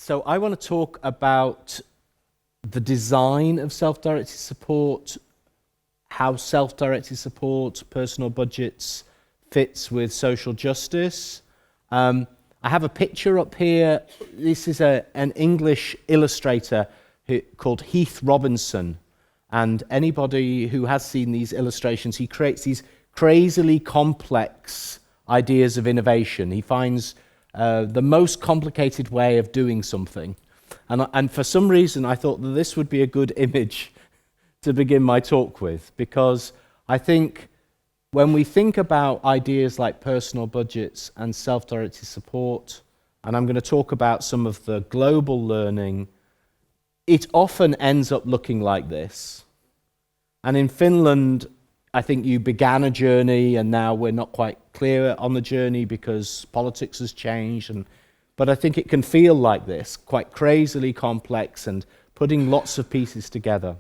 So I want to talk about the design of self-directed support, how self-directed support, personal budgets, fits with social justice. I have a picture up here. This is an English illustrator called Heath Robinson. And anybody who has seen these illustrations, he creates these crazily complex ideas of innovation. He finds the most complicated way of doing something. And for some reason, I thought that this would be a good image to begin my talk with, because I think when we think about ideas like personal budgets and self-directed support, and I'm going to talk about some of the global learning, it often ends up looking like this. And in Finland, I think you began a journey, and now we're not quite clear on the journey because politics has changed. But I think it can feel like this, quite crazily complex and putting lots of pieces together.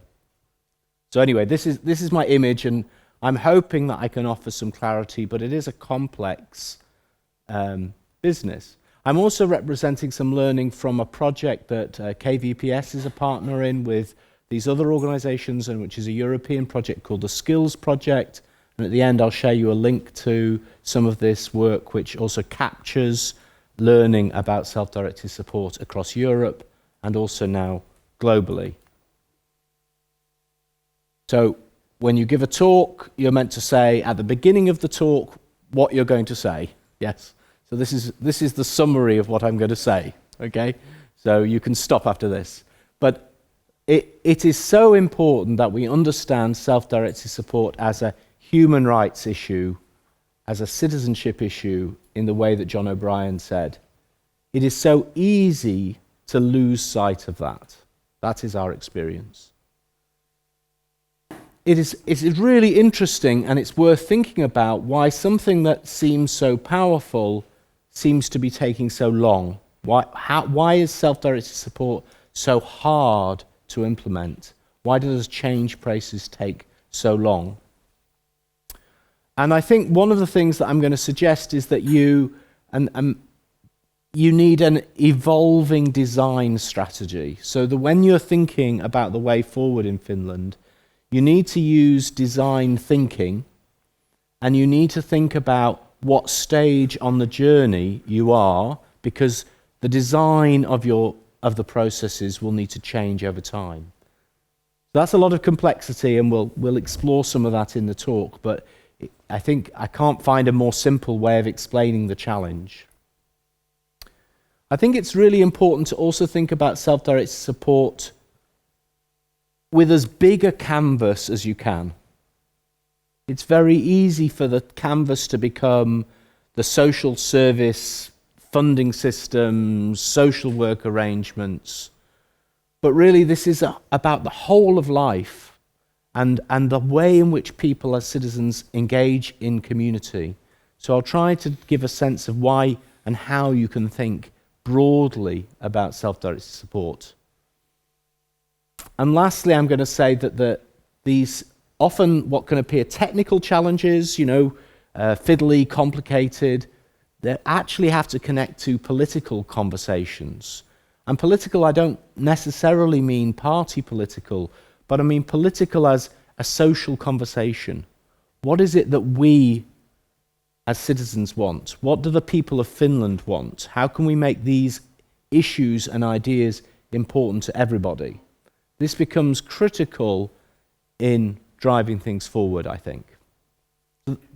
So anyway, this is my image, and I'm hoping that I can offer some clarity, but it is a complex business. I'm also representing some learning from a project that KVPS is a partner in with these other organizations, and which is a European project called the Skills Project. And at the end, I'll share you a link to some of this work, which also captures learning about self-directed support across Europe and also now globally. So when you give a talk, you're meant to say at the beginning of the talk what you're going to say. Yes. So this is the summary of what I'm going to say. Okay. So you can stop after this. But it is so important that we understand self-directed support as a human rights issue, as a citizenship issue, in the way that John O'Brien said. It is so easy to lose sight of that. That is our experience. It is really interesting, and it's worth thinking about why something that seems so powerful seems to be taking so long. Why is self-directed support so hard to implement? Why does change process take so long? And I think one of the things that I'm going to suggest is that you need an evolving design strategy. So that when you're thinking about the way forward in Finland, you need to use design thinking, and you need to think about what stage on the journey you are, because the design of the processes will need to change over time. So that's a lot of complexity, and we'll explore some of that in the talk, but I think I can't find a more simple way of explaining the challenge. I think it's really important to also think about self-directed support with as big a canvas as you can. It's very easy for the canvas to become the social service funding systems, social work arrangements. But really this is about the whole of life and the way in which people as citizens engage in community. So I'll try to give a sense of why and how you can think broadly about self-directed support. And lastly, I'm going to say that these often what can appear technical challenges, fiddly, complicated, they actually have to connect to political conversations. And political, I don't necessarily mean party political, but I mean political as a social conversation. What is it that we as citizens want? What do the people of Finland want? How can we make these issues and ideas important to everybody? This becomes critical in driving things forward, I think.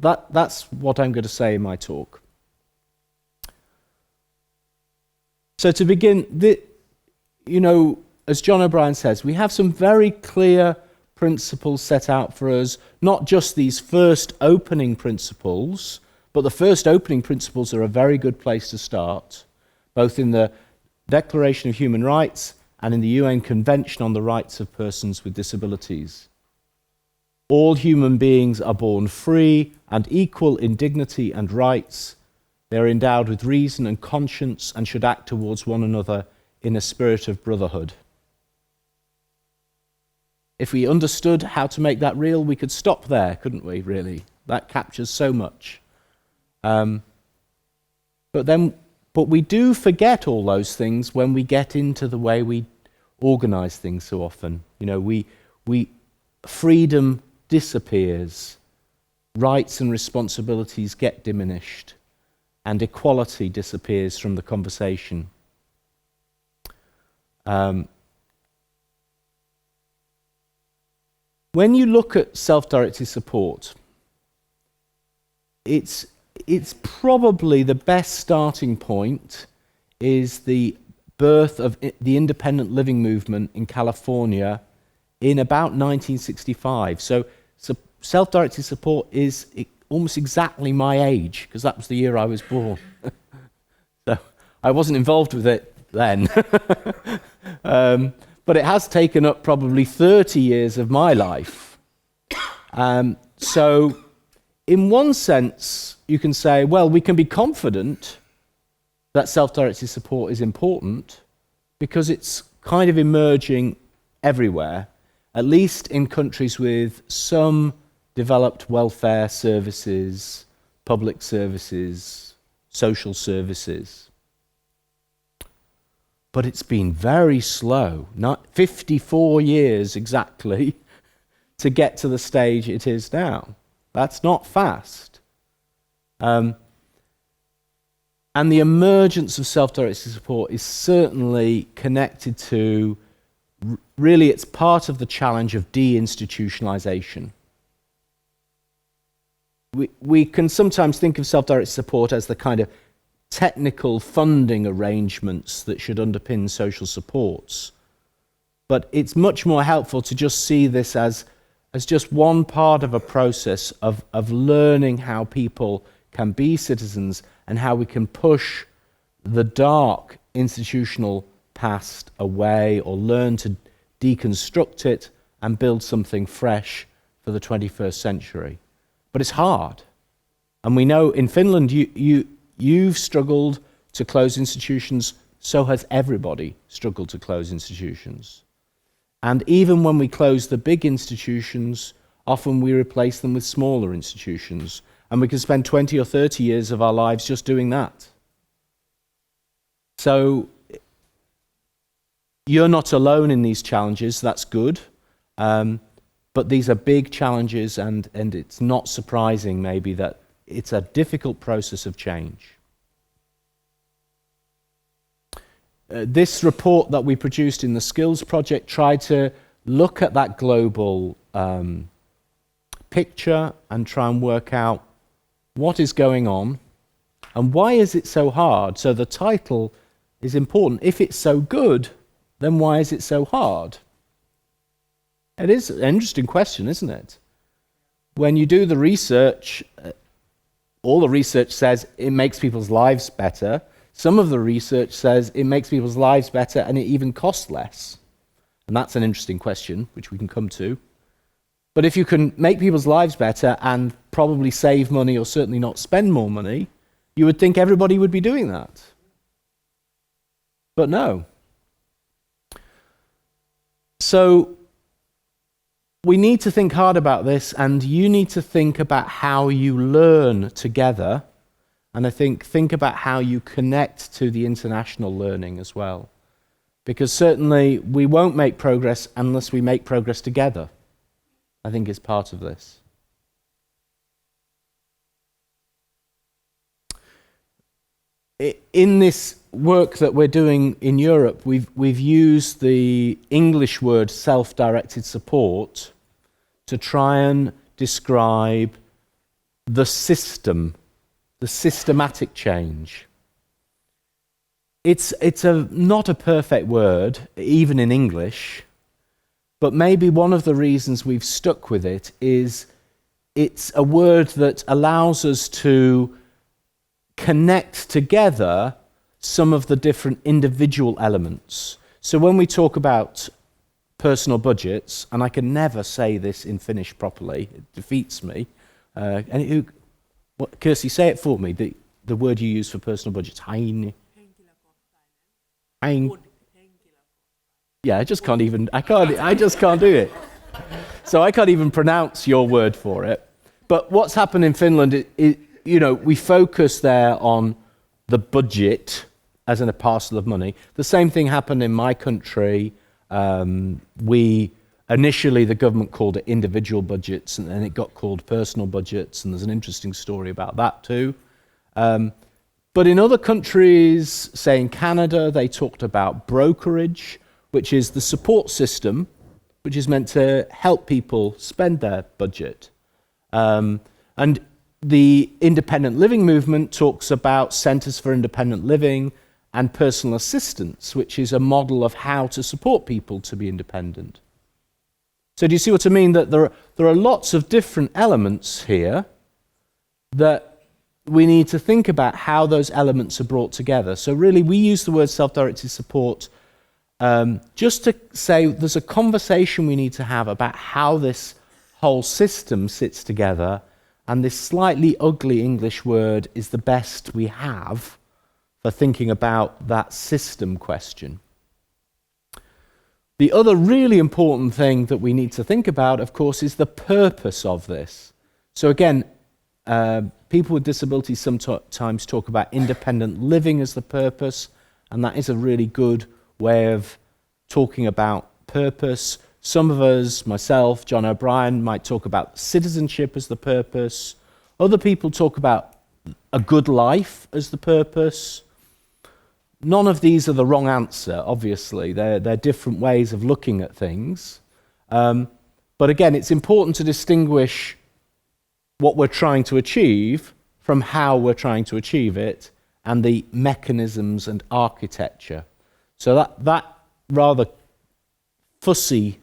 That's what I'm going to say in my talk. So to begin, as John O'Brien says, we have some very clear principles set out for us, not just these first opening principles, but the first opening principles are a very good place to start, both in the Declaration of Human Rights and in the UN Convention on the Rights of Persons with Disabilities. All human beings are born free and equal in dignity and rights. They are endowed with reason and conscience and should act towards one another in a spirit of brotherhood. If we understood how to make that real, we could stop there, couldn't we, really? That captures so much. But then But we do forget all those things when we get into the way we organise things so often. You know, freedom disappears, rights and responsibilities get diminished, and equality disappears from the conversation. When you look at self-directed support, it's probably the best starting point is the birth of the independent living movement in California in about 1965. So self-directed support is almost exactly my age, because that was the year I was born. So I wasn't involved with it then. But it has taken up probably 30 years of my life. So in one sense, you can say, well, we can be confident that self-directed support is important because it's kind of emerging everywhere, at least in countries with some developed welfare services, public services, social services. But it's been very slow, not 54 years exactly, to get to the stage it is now. That's not fast. And the emergence of self-directed support is certainly connected to, really it's part of the challenge of deinstitutionalization. We can sometimes think of self-directed support as the kind of technical funding arrangements that should underpin social supports. But it's much more helpful to just see this as just one part of a process of learning how people can be citizens and how we can push the dark institutional past away or learn to deconstruct it and build something fresh for the 21st century. But it's hard. And we know in Finland you've struggled to close institutions, so has everybody struggled to close institutions. And even when we close the big institutions, often we replace them with smaller institutions. And we can spend 20 or 30 years of our lives just doing that. So you're not alone in these challenges, that's good. But these are big challenges, and it's not surprising maybe that it's a difficult process of change. This report that we produced in the Skills Project tried to look at that global picture and try and work out what is going on and why is it so hard. So the title is important. If it's so good, then why is it so hard? It is an interesting question, isn't it? When you do the research, all the research says it makes people's lives better. Some of the research says it makes people's lives better and it even costs less. And that's an interesting question, which we can come to. But if you can make people's lives better and probably save money or certainly not spend more money, you would think everybody would be doing that. But no. So we need to think hard about this, and you need to think about how you learn together, and I think about how you connect to the international learning as well. Because certainly we won't make progress unless we make progress together. I think is part of this. In this work that we're doing in Europe, we've used the English word self-directed support to try and describe the system, the systematic change. It's not a perfect word, even in English, but maybe one of the reasons we've stuck with it is it's a word that allows us to connect together some of the different individual elements. So when we talk about personal budgets, and I can never say this in Finnish properly, it defeats me. Kirsty, say it for me, the word you use for personal budgets. Yeah, I just can't do it. So I can't even pronounce your word for it. But what's happened in Finland is, we focus there on the budget as in a parcel of money. The same thing happened in my country. Initially, the government called it individual budgets, and then it got called personal budgets, and there's an interesting story about that too. But in other countries, say in Canada, they talked about brokerage, which is the support system, which is meant to help people spend their budget. And the independent living movement talks about centres for independent living and personal assistance, which is a model of how to support people to be independent. So do you see what I mean? That there are lots of different elements here that we need to think about how those elements are brought together. So really, we use the word self-directed support just to say there's a conversation we need to have about how this whole system sits together, and this slightly ugly English word is the best we have for thinking about that system question. The other really important thing that we need to think about, of course, is the purpose of this. So again, people with disabilities sometimes talk about independent living as the purpose, and that is a really good way of talking about purpose. Some of us, myself, John O'Brien, might talk about citizenship as the purpose. Other people talk about a good life as the purpose. None of these are the wrong answer, obviously. They're different ways of looking at things. But again, it's important to distinguish what we're trying to achieve from how we're trying to achieve it and the mechanisms and architecture. So that rather fussy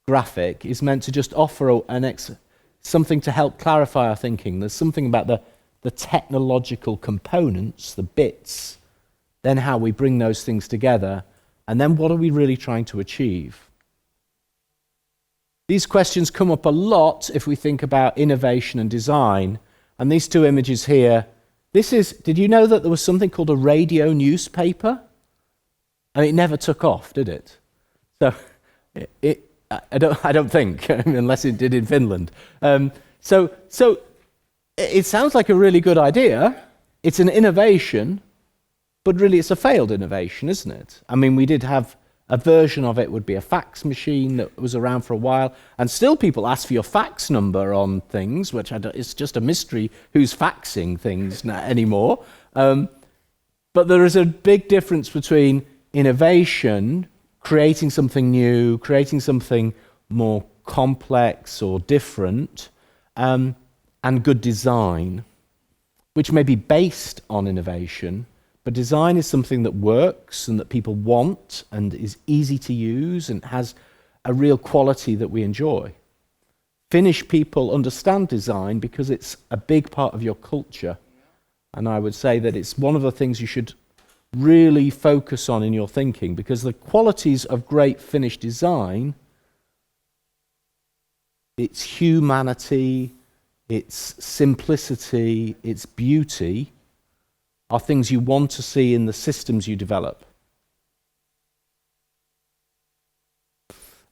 graphic is meant to just offer something to help clarify our thinking. There's something about the technological components, the bits, then how we bring those things together, and then what are we really trying to achieve? These questions come up a lot if we think about innovation and design, and these two images here, did you know that there was something called a radio newspaper? And it never took off, did it? So, I don't think, unless it did in Finland. So it sounds like a really good idea. It's an innovation, but really it's a failed innovation, isn't it? I mean, we did have a version of it would be a fax machine that was around for a while, and still people ask for your fax number on things, which it's just a mystery who's faxing things anymore. But there is a big difference between innovation, creating something new, creating something more complex or different, and good design, which may be based on innovation, but design is something that works and that people want and is easy to use and has a real quality that we enjoy. Finnish people understand design because it's a big part of your culture, and I would say that it's one of the things you should really focus on in your thinking, because the qualities of great Finnish design, its humanity, its simplicity, its beauty, are things you want to see in the systems you develop.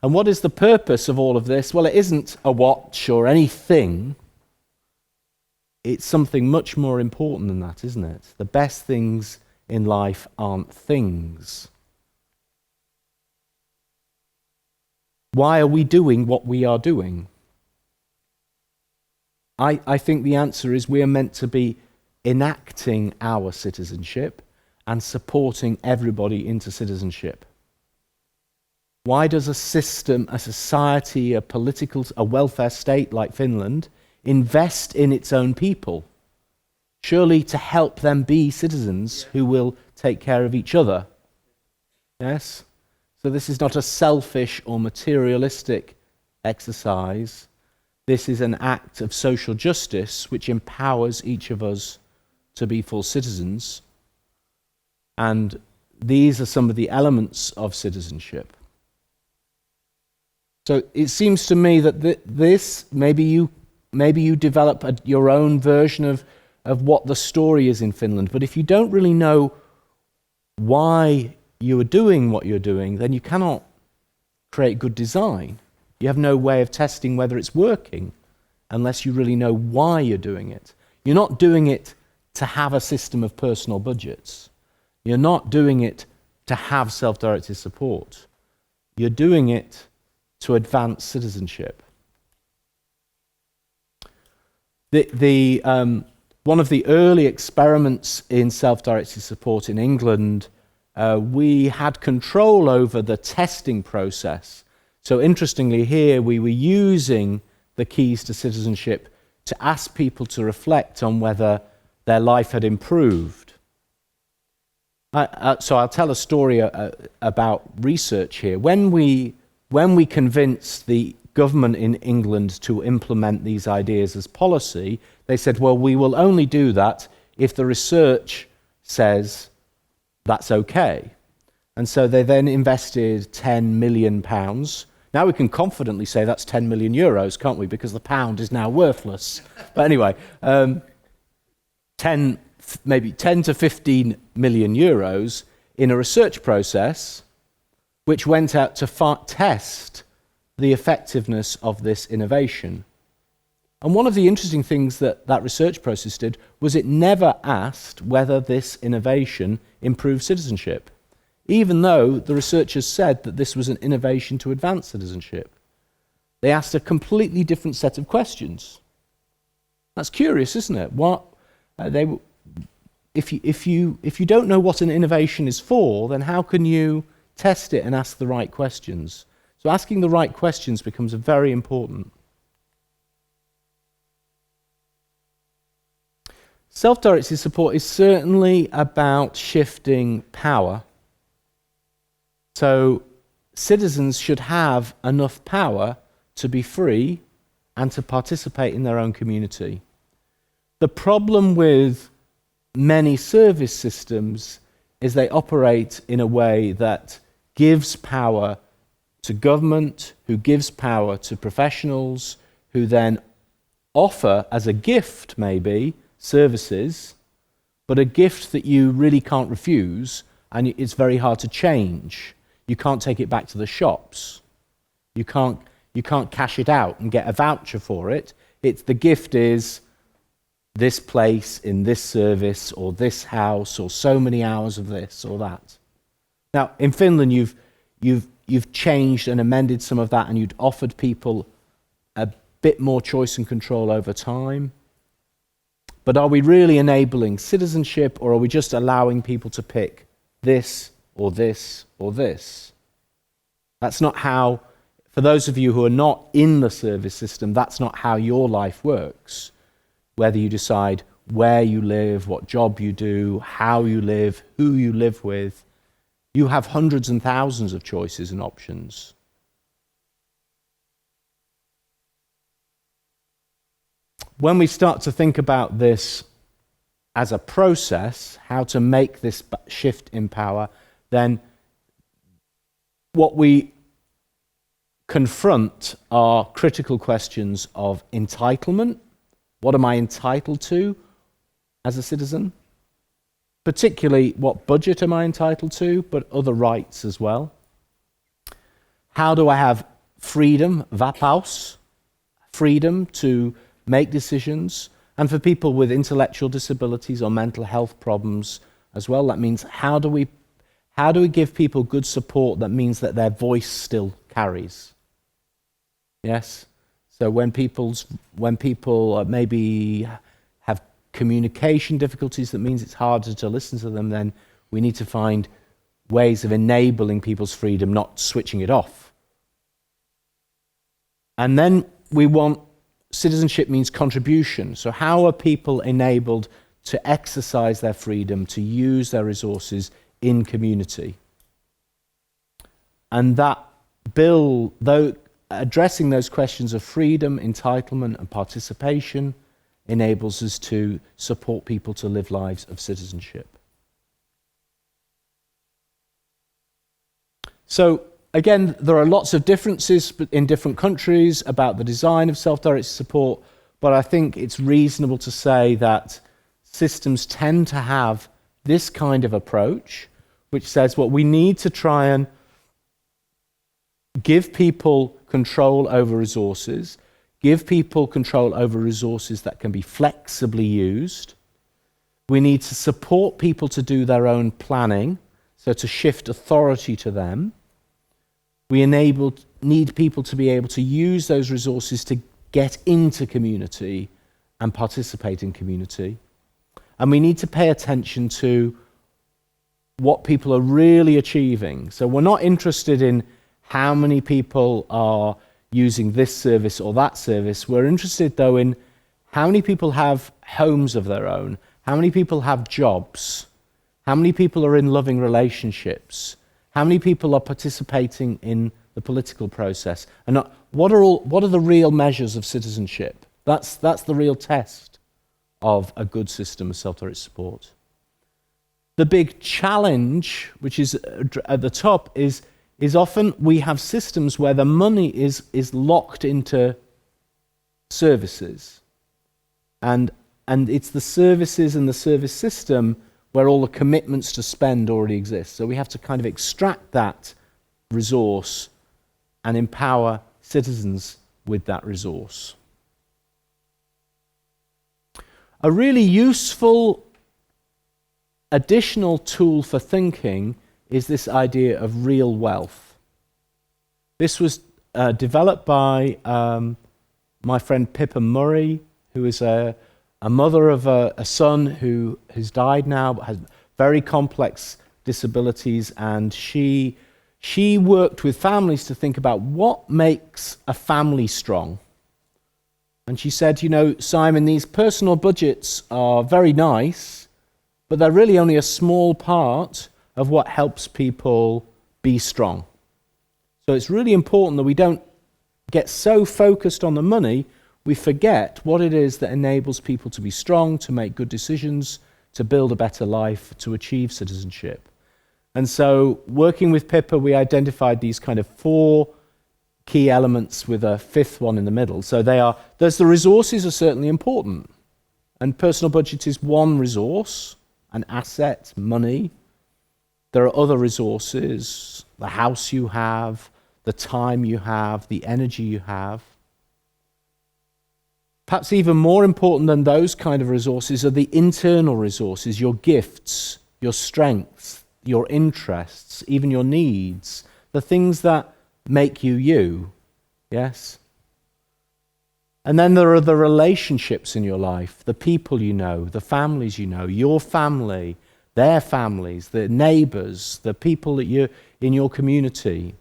And what is the purpose of all of this? Well, it isn't a watch or anything. It's something much more important than that, isn't it? The best things in life aren't things. Why are we doing what we are doing? I think the answer is we are meant to be enacting our citizenship and supporting everybody into citizenship. Why does a system, a society, a welfare state like Finland invest in its own people? Surely to help them be citizens who will take care of each other. Yes? So this is not a selfish or materialistic exercise. This is an act of social justice which empowers each of us to be full citizens. And these are some of the elements of citizenship. So it seems to me that this, maybe you develop your own version of what the story is in Finland, but if you don't really know why you are doing what you're doing, then you cannot create good design. You have no way of testing whether it's working unless you really know why you're doing it. You're not doing it to have a system of personal budgets. You're not doing it to have self-directed support. You're doing it to advance citizenship. One of the early experiments in self-directed support in England, we had control over the testing process. So interestingly here, we were using the keys to citizenship to ask people to reflect on whether their life had improved. So I'll tell a story about research here. When we convinced the government in England to implement these ideas as policy, they said, well, we will only do that if the research says that's okay. And so they then invested £10 million. Now we can confidently say that's 10 million euros, can't we? Because the pound is now worthless. But anyway, 10 to 15 million euros in a research process which went out to test the effectiveness of this innovation. And one of the interesting things that research process did was it never asked whether this innovation improved citizenship, even though the researchers said that this was an innovation to advance citizenship. They asked a completely different set of questions. That's curious, isn't it? If you don't know what an innovation is for, then how can you test it and ask the right questions? So asking the right questions becomes very important. Self-directed support is certainly about shifting power. So citizens should have enough power to be free and to participate in their own community. The problem with many service systems is they operate in a way that gives power to government, who gives power to professionals, who then offer as a gift maybe services, but a gift that you really can't refuse and it's very hard to change. You can't take it back to the shops. You can't cash it out and get a voucher for it. The gift is this place in this service or this house or so many hours of this or that. Now, in Finland, you've changed and amended some of that and you'd offered people a bit more choice and control over time. But are we really enabling citizenship, or are we just allowing people to pick this or this or this? That's not how, for those of you who are not in the service system, that's not how your life works. Whether you decide where you live, what job you do, how you live, who you live with, you have hundreds and thousands of choices and options. When we start to think about this as a process, how to make this shift in power, then what we confront are critical questions of entitlement. What am I entitled to as a citizen? Particularly, what budget am I entitled to, but other rights as well. How do I have freedom, vapaus, freedom to make decisions? And for people with intellectual disabilities or mental health problems as well, that means how do we give people good support that means that their voice still carries? Yes? So when people maybe have communication difficulties, that means it's harder to listen to them, then we need to find ways of enabling people's freedom, not switching it off. And then citizenship means contribution. So how are people enabled to exercise their freedom, to use their resources in community? And that bill, though, addressing those questions of freedom, entitlement, and participation enables us to support people to live lives of citizenship. So, again, there are lots of differences in different countries about the design of self-directed support, but I think it's reasonable to say that systems tend to have this kind of approach, which says, well, we need to try and give people control over resources, give people control over resources that can be flexibly used, We need to support people to do their own planning, so to shift authority to them. We need people to be able to use those resources to get into community and participate in community. And we need to pay attention to what people are really achieving. So we're not interested in how many people are using this service or that service. We're interested, though, in how many people have homes of their own, how many people have jobs, how many people are in loving relationships, how many people are participating in the political process, and what are the real measures of citizenship? That's the real test of a good system of self-directed support. The big challenge, which is at the top, is often we have systems where the money is locked into services. And it's the services and the service system where all the commitments to spend already exist. So we have to kind of extract that resource and empower citizens with that resource. A really useful additional tool for thinking is this idea of real wealth. This was developed by my friend Pippa Murray, who is a mother of a son who has died now, but has very complex disabilities, and she worked with families to think about what makes a family strong. And she said, Simon, these personal budgets are very nice, but they're really only a small part of what helps people be strong. So it's really important that we don't get so focused on the money, we forget what it is that enables people to be strong, to make good decisions, to build a better life, to achieve citizenship. And so, working with Pippa, we identified these kind of 4 key elements with a 5th one in the middle. So the resources are certainly important. And personal budget is one resource, an asset, money. There are other resources, the house you have, the time you have, the energy you have. Perhaps even more important than those kind of resources are the internal resources, your gifts, your strengths, your interests, even your needs, the things that make you you, yes? And then there are the relationships in your life, the people you know, the families you know, your family, their families, the neighbours, the people that you're in your community,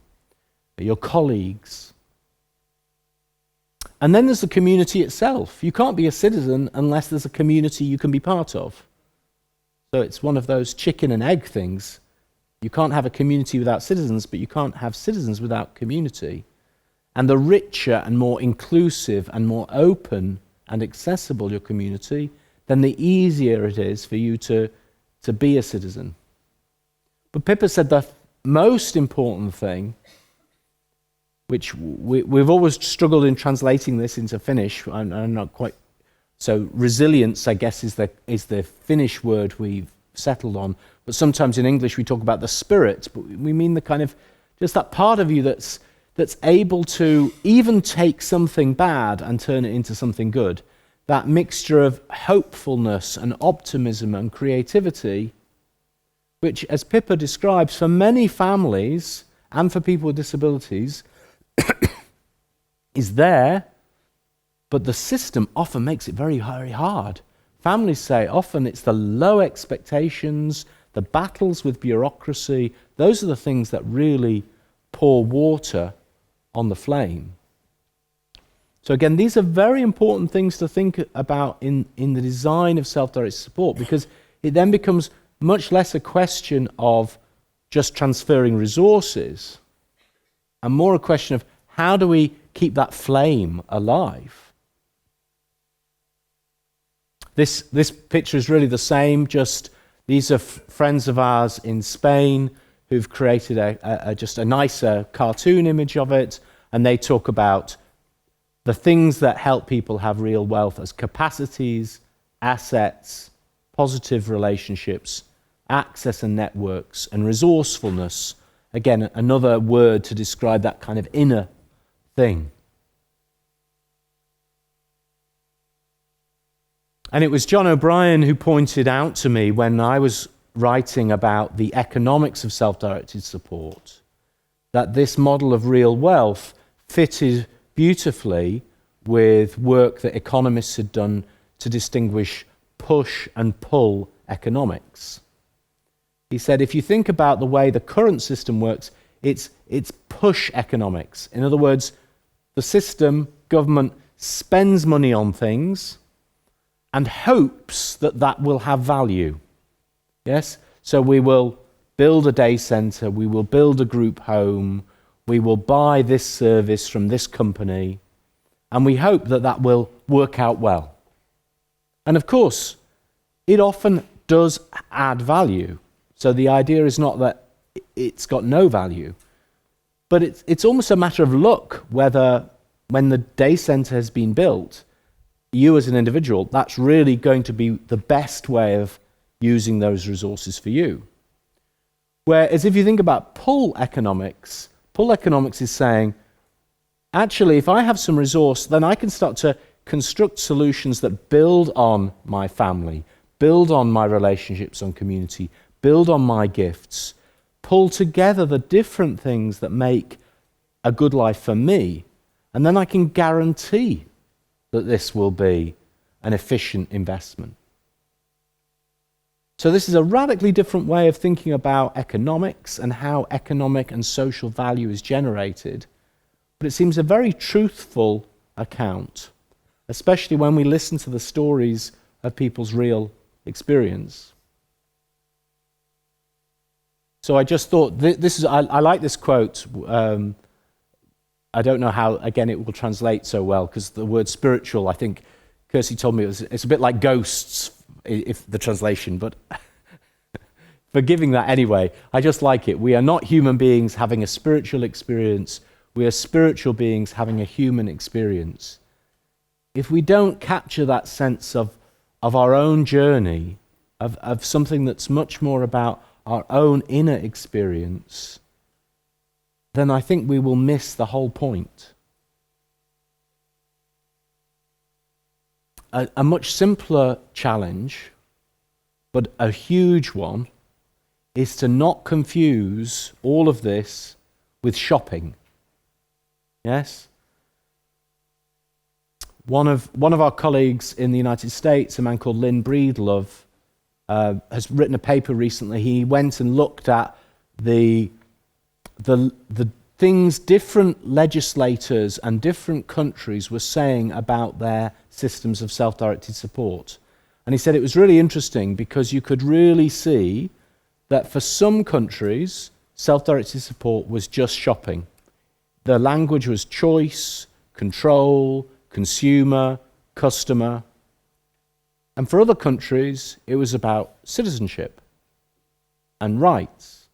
your colleagues. And then there's the community itself. You can't be a citizen unless there's a community you can be part of. So it's one of those chicken and egg things. You can't have a community without citizens, but you can't have citizens without community. And the richer and more inclusive and more open and accessible your community, then the easier it is for you to be a citizen. But Pippa said the most important thing, which we've always struggled in translating this into Finnish, I'm not quite, so resilience, I guess, is the Finnish word we've settled on, but sometimes in English we talk about the spirit, but we mean the kind of, just that part of you that's able to even take something bad and turn it into something good. That mixture of hopefulness and optimism and creativity, which, as Pippa describes, for many families and for people with disabilities, is there, but the system often makes it very, very hard. Families say often it's the low expectations, the battles with bureaucracy, those are the things that really pour water on the flame. So again, these are very important things to think about in the design of self-directed support, because it then becomes much less a question of just transferring resources and more a question of how do we keep that flame alive. This picture is really the same, just these are friends of ours in Spain who've created just a nicer cartoon image of it, and they talk about the things that help people have real wealth as capacities, assets, positive relationships, access and networks, and resourcefulness. Again, another word to describe that kind of inner thing. And it was John O'Brien who pointed out to me when I was writing about the economics of self-directed support that this model of real wealth fitted beautifully with work that economists had done to distinguish push and pull economics. He said, if you think about the way the current system works, it's push economics. In other words, the system, government, spends money on things and hopes that that will have value. Yes? So we will build a day centre, we will build a group home, we will buy this service from this company, and we hope that that will work out well. And of course, it often does add value. So the idea is not that it's got no value, but it's almost a matter of luck whether, when the day centre has been built, you as an individual, that's really going to be the best way of using those resources for you. Whereas if you think about pull economics is saying, actually, if I have some resource, then I can start to construct solutions that build on my family, build on my relationships on community, build on my gifts, pull together the different things that make a good life for me, and then I can guarantee that this will be an efficient investment. So this is a radically different way of thinking about economics and how economic and social value is generated, but it seems a very truthful account, especially when we listen to the stories of people's real experience. So I just thought, I like this quote. I don't know how, again, it will translate so well, because the word spiritual, I think Kirsty told me it's a bit like ghosts, if the translation, but forgiving that anyway, I just like it. We are not human beings having a spiritual experience. We are spiritual beings having a human experience. If we don't capture that sense of our own journey, of something that's much more about our own inner experience, then I think we will miss the whole point. A much simpler challenge, but a huge one, is to not confuse all of this with shopping. Yes? One of our colleagues in the United States, a man called Lynn Breedlove, has written a paper recently. He went and looked at the things different legislators and different countries were saying about their systems of self-directed support. And he said it was really interesting because you could really see that for some countries, self-directed support was just shopping. The language was choice, control, consumer, customer. And for other countries, it was about citizenship and rights.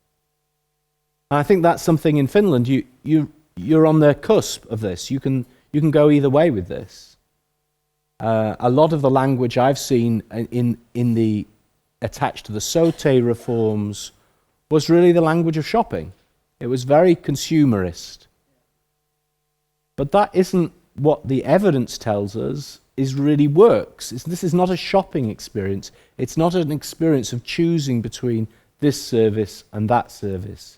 And I think that's something in Finland, you're on the cusp of this. You can go either way with this. A lot of the language I've seen in the attached to the SOTE reforms was really the language of shopping. It was very consumerist. But that isn't what the evidence tells us is really works. This is not a shopping experience. It's not an experience of choosing between this service and that service.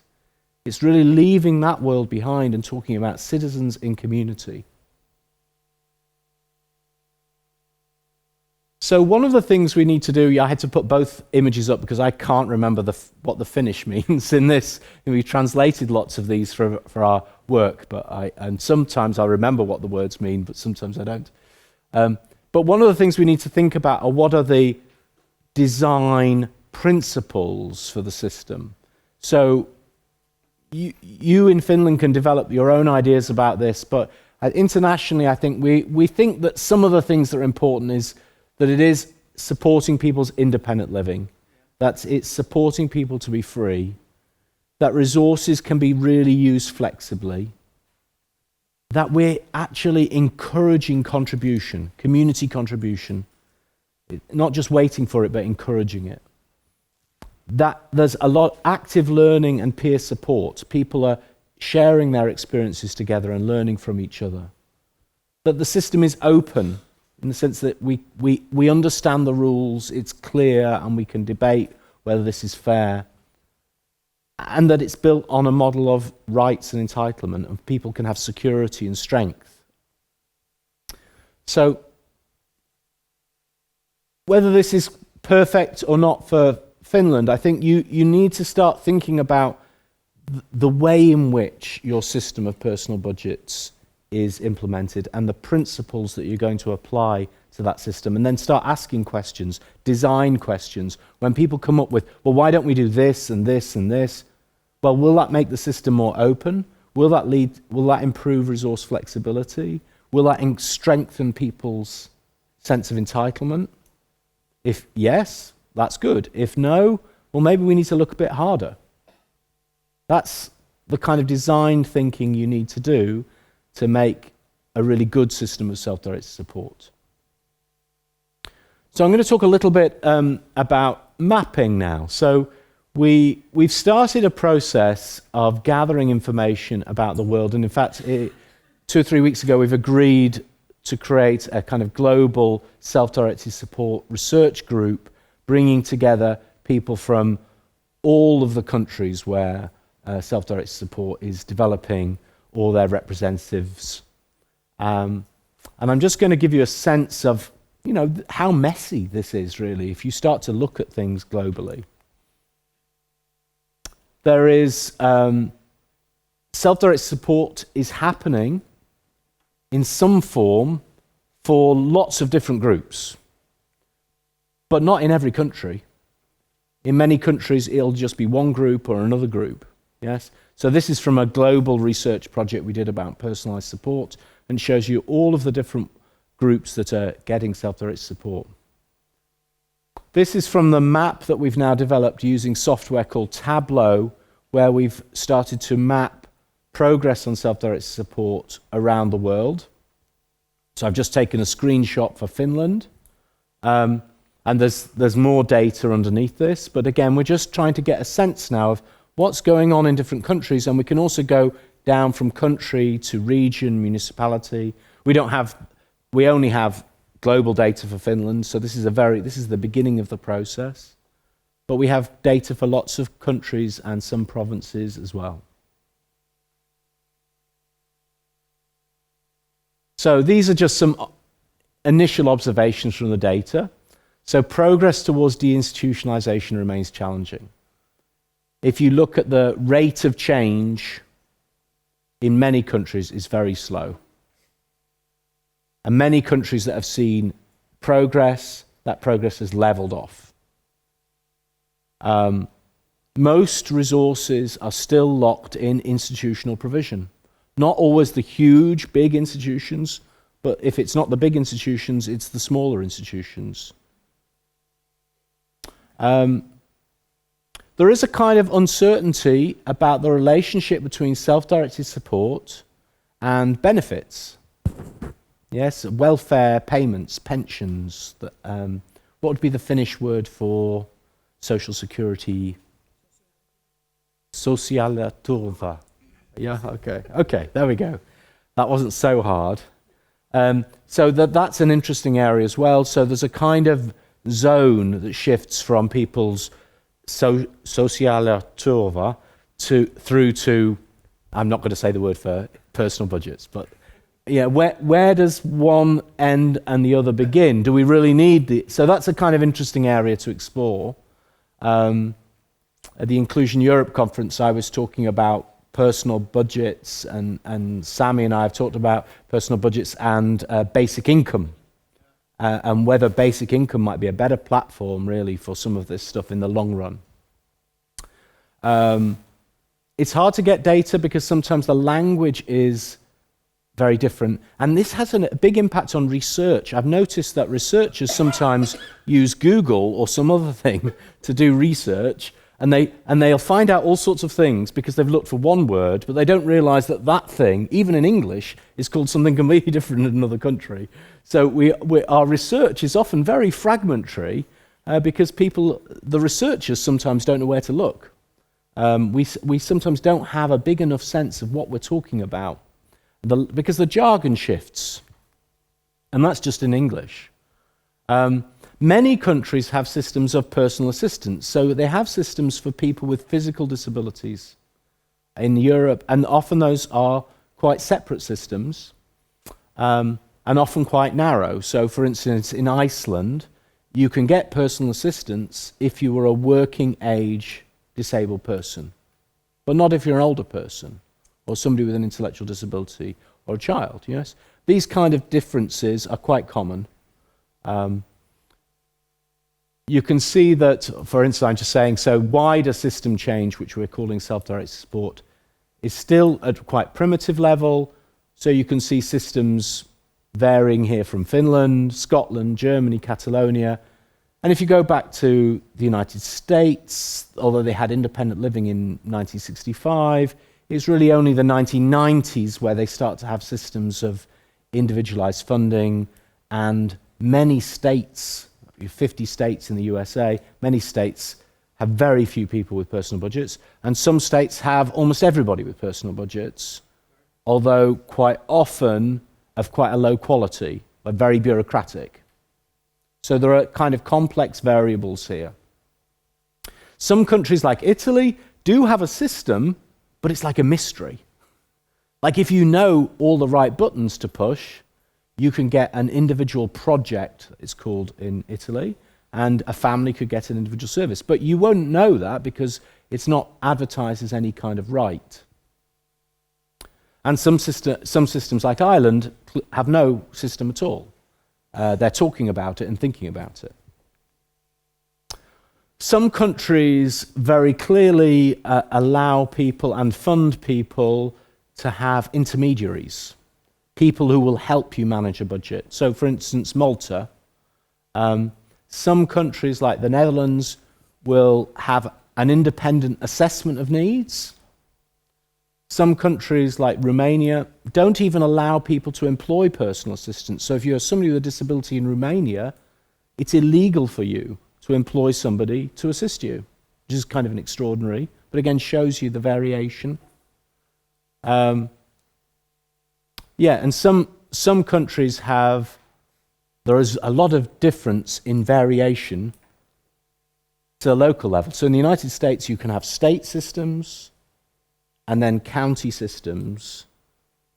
It's really leaving that world behind and talking about citizens in community. So one of the things we need to do, I had to put both images up because I can't remember what the Finnish means in this. We've translated lots of these for our work, and sometimes I remember what the words mean, but sometimes I don't. But one of the things we need to think about are what are the design principles for the system. So you in Finland can develop your own ideas about this, but internationally I think we think that some of the things that are important is that it is supporting people's independent living, that it's supporting people to be free, that resources can be really used flexibly, that we're actually encouraging contribution, community contribution, not just waiting for it, but encouraging it. That there's a lot of active learning and peer support. People are sharing their experiences together and learning from each other. That the system is open in the sense that we understand the rules, it's clear, and we can debate whether this is fair, and that it's built on a model of rights and entitlement, and people can have security and strength. So, whether this is perfect or not for Finland, I think you need to start thinking about the way in which your system of personal budgets is implemented and the principles that you're going to apply to that system, and then start asking questions, design questions. When people come up with, well, why don't we do this and this and this? Well, will that make the system more open? Will that improve resource flexibility? Will that strengthen people's sense of entitlement? If yes, that's good. If no, well, maybe we need to look a bit harder. That's the kind of design thinking you need to do to make a really good system of self-directed support. So I'm going to talk a little bit about mapping now. So we've started a process of gathering information about the world, and in fact, 2 or 3 weeks ago, we've agreed to create a kind of global self-directed support research group, bringing together people from all of the countries where self-directed support is developing, or their representatives. And I'm just going to give you a sense of, how messy this is really, if you start to look at things globally. There is self-directed support is happening in some form for lots of different groups, but not in every country. In many countries, it'll just be one group or another group. Yes. So this is from a global research project we did about personalized support, and shows you all of the different groups that are getting self-directed support. This is from the map that we've now developed using software called Tableau, where we've started to map progress on self-directed support around the world. So I've just taken a screenshot for Finland, and there's more data underneath this, but again, we're just trying to get a sense now of what's going on in different countries, and we can also go down from country to region, municipality. We only have global data for Finland, so this is the beginning of the process. But we have data for lots of countries and some provinces as well. So these are just some initial observations from the data. So progress towards deinstitutionalization remains challenging. If you look at the rate of change in many countries, is very slow. And many countries that have seen progress, that progress has leveled off. Most resources are still locked in institutional provision. Not always the huge, big institutions, but if it's not the big institutions, it's the smaller institutions. There is a kind of uncertainty about the relationship between self-directed support and benefits. Yes, welfare payments, pensions. What would be the Finnish word for social security? Sosiaaliturva. Yeah, okay, there we go. That wasn't so hard. So that's an interesting area as well. So there's a kind of zone that shifts from people's sosiaaliturva through to, I'm not going to say the word for personal budgets, but yeah, where does one end and the other begin? Do we really need so that's a kind of interesting area to explore. At the Inclusion Europe conference, I was talking about personal budgets, and Sami and I have talked about personal budgets and basic income, and whether basic income might be a better platform really for some of this stuff in the long run. It's hard to get data because sometimes the language is very different, and this has a big impact on research. I've noticed that researchers sometimes use Google or some other thing to do research, and they'll find out all sorts of things because they've looked for one word, but they don't realize that thing, even in English, is called something completely different in another country. So our research is often very fragmentary because the researchers sometimes don't know where to look. We sometimes don't have a big enough sense of what we're talking about because the jargon shifts. And that's just in English. Many countries have systems of personal assistance, so they have systems for people with physical disabilities in Europe, and often those are quite separate systems, and often quite narrow. So, for instance, in Iceland, you can get personal assistance if you were a working age disabled person, but not if you're an older person, or somebody with an intellectual disability, or a child, yes? These kind of differences are quite common. You can see that, for instance, I'm just saying, so wider system change, which we're calling self-directed support, is still at quite primitive level. So you can see systems varying here from Finland, Scotland, Germany, Catalonia. And if you go back to the United States, although they had independent living in 1965, it's really only the 1990s where they start to have systems of individualized funding, and many states, 50 states in the USA, many states have very few people with personal budgets, and some states have almost everybody with personal budgets, although quite often of quite a low quality, but very bureaucratic. So there are kind of complex variables here. Some countries like Italy do have a system, but it's like a mystery. Like if you know all the right buttons to push, you can get an individual project, it's called in Italy, and a family could get an individual service. But you won't know that because it's not advertised as any kind of right. And some systems like Ireland have no system at all. They're talking about it and thinking about it. Some countries very clearly allow people and fund people to have intermediaries, people who will help you manage a budget. So, for instance, Malta, some countries like the Netherlands will have an independent assessment of needs. Some countries like Romania don't even allow people to employ personal assistants. So if you're somebody with a disability in Romania, it's illegal for you to employ somebody to assist you, which is kind of an extraordinary, but again shows you the variation. And some countries have, there is a lot of difference in variation to a local level. So in the United States, you can have state systems and then county systems,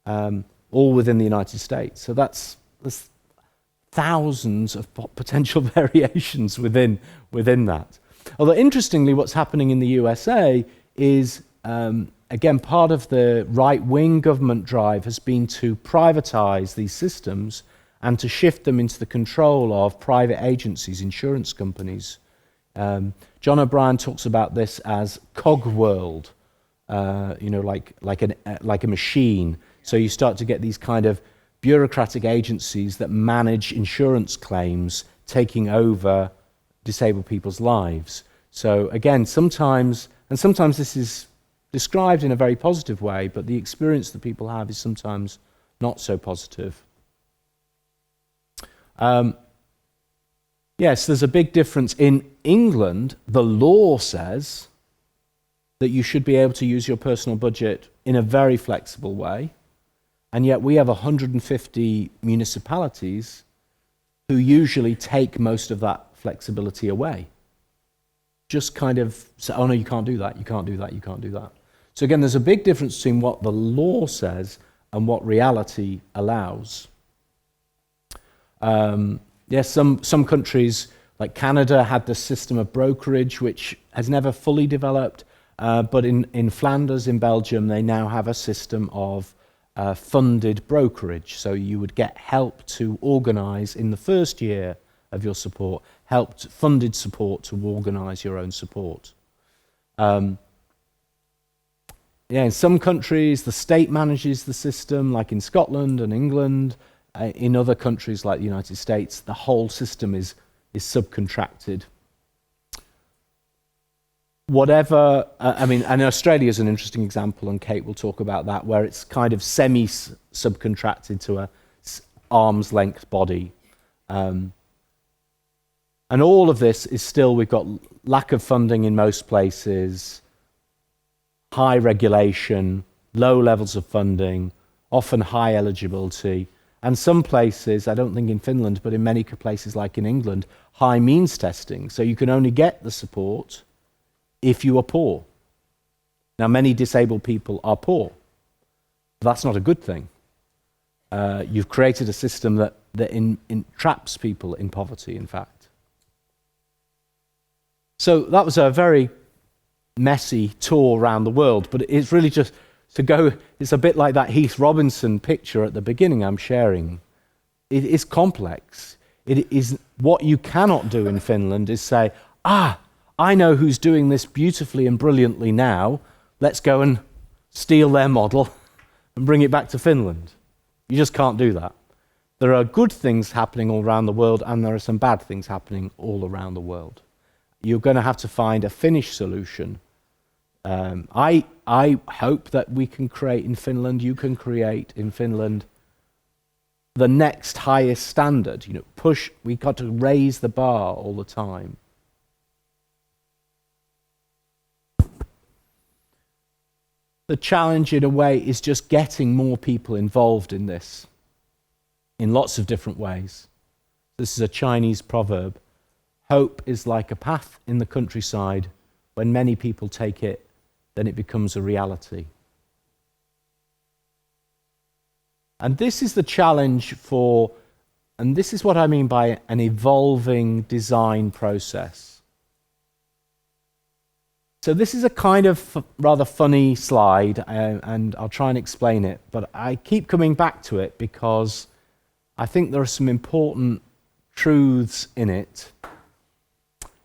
all within the United States. So there's thousands of potential variations within that. Although interestingly, what's happening in the USA is, again, part of the right-wing government drive has been to privatize these systems and to shift them into the control of private agencies, insurance companies. John O'Brien talks about this as cog world, like a machine. So you start to get these kind of bureaucratic agencies that manage insurance claims taking over disabled people's lives. So again, sometimes this is described in a very positive way, but the experience that people have is sometimes not so positive. Yes, there's a big difference. In England, the law says that you should be able to use your personal budget in a very flexible way, and yet we have 150 municipalities who usually take most of that flexibility away. Just kind of say, oh no, you can't do that, you can't do that, you can't do that. So again, there's a big difference between what the law says and what reality allows. Yes, some countries like Canada had the system of brokerage, which has never fully developed, but in Flanders, in Belgium, they now have a system of funded brokerage. So you would get help to organize in the first year of your support, funded support to organize your own support. In some countries, the state manages the system, like in Scotland and England. In other countries like the United States, the whole system is subcontracted. And Australia is an interesting example, and Kate will talk about that, where it's kind of semi-subcontracted to a arm's length body. And all of this is still, we've got lack of funding in most places, high regulation, low levels of funding, often high eligibility, And some places, I don't think in Finland, but in many places like in England, high means testing. So you can only get the support if you are poor. Now, many disabled people are poor. That's not a good thing. You've created a system that entraps people in poverty, in fact. So that was a very messy tour around the world, but it's really just to go, it's a bit like that Heath Robinson picture at the beginning I'm sharing. It is complex. It is what you cannot do in Finland is say, I know who's doing this beautifully and brilliantly now. Let's go and steal their model and bring it back to Finland. You just can't do that. There are good things happening all around the world, and there are some bad things happening all around the world. You're going to have to find a Finnish solution. I hope that we can create in Finland, you can create in Finland, the next highest standard. We got to raise the bar all the time. The challenge, in a way, is just getting more people involved in this in lots of different ways. This is a Chinese proverb. Hope is like a path in the countryside. When many people take it, then it becomes a reality. And this is the challenge and this is what I mean by an evolving design process. So this is a kind of rather funny slide, and I'll try and explain it, but I keep coming back to it because I think there are some important truths in it.